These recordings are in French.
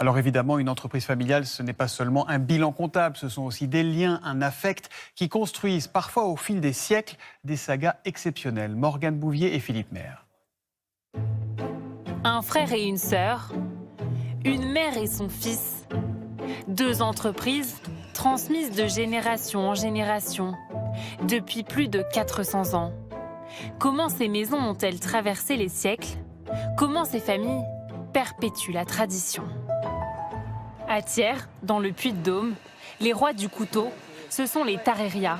Alors évidemment, une entreprise familiale, ce n'est pas seulement un bilan comptable, ce sont aussi des liens, un affect qui construisent parfois au fil des siècles des sagas exceptionnelles. Morgane Bouvier et Philippe Maire. Un frère et une sœur, une mère et son fils. Deux entreprises transmises de génération en génération, depuis plus de 400 ans. Comment ces maisons ont-elles traversé les siècles? Comment ces familles perpétuent la tradition? À Thiers, dans le Puy-de-Dôme, les rois du couteau, ce sont les Tarréria,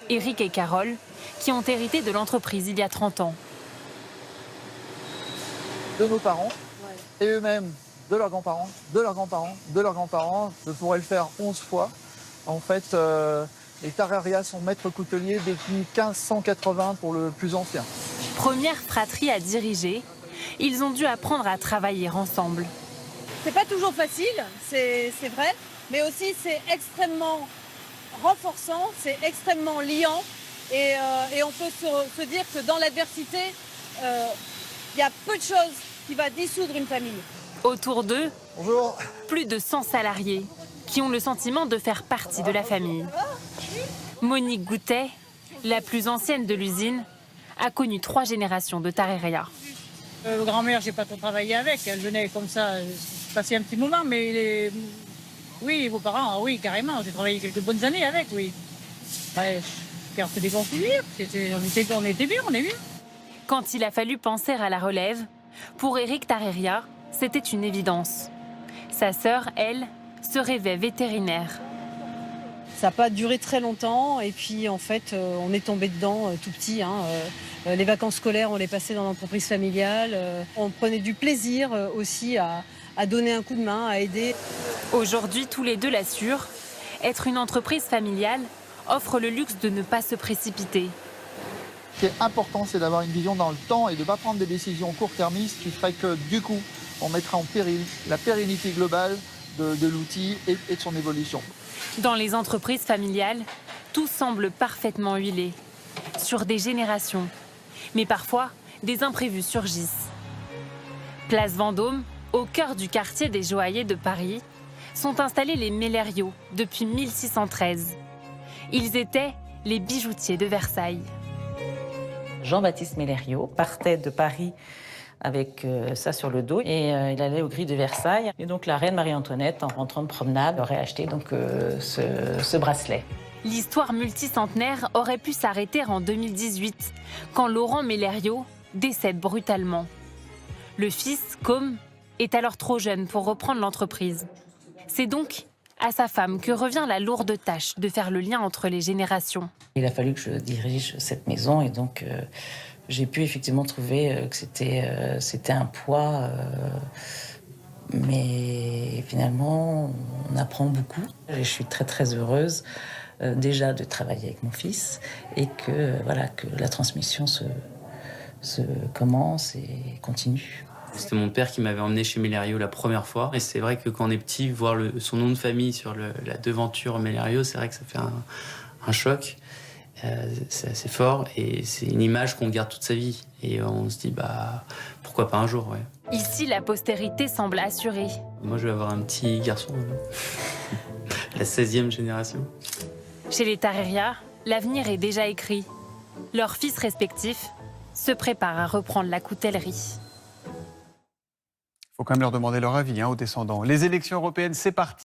Éric et Carole, qui ont hérité de l'entreprise il y a 30 ans. De nos parents et eux-mêmes de leurs grands-parents, de leurs grands-parents, de leurs grands-parents. Je pourrais le faire 11 fois. En fait, les Tarréria sont maîtres couteliers depuis 1580 pour le plus ancien. Première fratrie à diriger, ils ont dû apprendre à travailler ensemble. C'est pas toujours facile, c'est vrai, mais aussi c'est extrêmement renforçant, c'est extrêmement liant et on peut se dire que dans l'adversité, il y a peu de choses qui va dissoudre une famille. Autour d'eux, Bonjour. plus de 100 salariés qui ont le sentiment de faire partie de la famille. Monique Goutet, la plus ancienne de l'usine, a connu 3 générations de Tarréria. Grand-mère, j'ai pas trop travaillé avec, elle venait comme ça, passer un petit moment, mais oui, vos parents, oui, carrément, j'ai travaillé quelques bonnes années avec, oui. Ouais, carte des confiures, on était bien, on est bien. Quand il a fallu penser à la relève, pour Éric Tarréria, c'était une évidence. Sa sœur, elle, se rêvait vétérinaire. Ça n'a pas duré très longtemps et puis en fait on est tombé dedans tout petit. Les vacances scolaires on les passait dans l'entreprise familiale. On prenait du plaisir aussi à donner un coup de main, à aider. Aujourd'hui, tous les deux l'assurent, être une entreprise familiale offre le luxe de ne pas se précipiter. Ce qui est important, c'est d'avoir une vision dans le temps et de ne pas prendre des décisions court-termistes qui feraient que du coup, on mettra en péril la pérennité globale de l'outil et de son évolution. Dans les entreprises familiales, tout semble parfaitement huilé, sur des générations. Mais parfois, des imprévus surgissent. Place Vendôme, au cœur du quartier des Joailliers de Paris, sont installés les Mélériaux depuis 1613. Ils étaient les bijoutiers de Versailles. Jean-Baptiste Mélériaux partait de Paris avec ça sur le dos et il allait aux grilles de Versailles. Et donc la reine Marie-Antoinette, en rentrant de promenade, aurait acheté donc, ce bracelet. L'histoire multicentenaire aurait pu s'arrêter en 2018, quand Laurent Mélériaux décède brutalement. Le fils, Côme, est alors trop jeune pour reprendre l'entreprise. C'est donc à sa femme que revient la lourde tâche de faire le lien entre les générations. Il a fallu que je dirige cette maison et donc j'ai pu effectivement trouver que c'était un poids, mais finalement on apprend beaucoup. Et je suis très très heureuse déjà de travailler avec mon fils et que la transmission se commence et continue. C'était mon père qui m'avait emmené chez Mélériaux la première fois. Et c'est vrai que quand on est petit, voir son nom de famille sur la devanture Mélériaux, c'est vrai que ça fait un choc. C'est assez fort et c'est une image qu'on garde toute sa vie. Et on se dit, pourquoi pas un jour, ouais. Ici, la postérité semble assurée. Moi, je vais avoir un petit garçon, la 16e génération. Chez les Tarréria, l'avenir est déjà écrit. Leurs fils respectifs se préparent à reprendre la coutellerie. Il faut quand même leur demander leur avis aux descendants. Les élections européennes, c'est parti.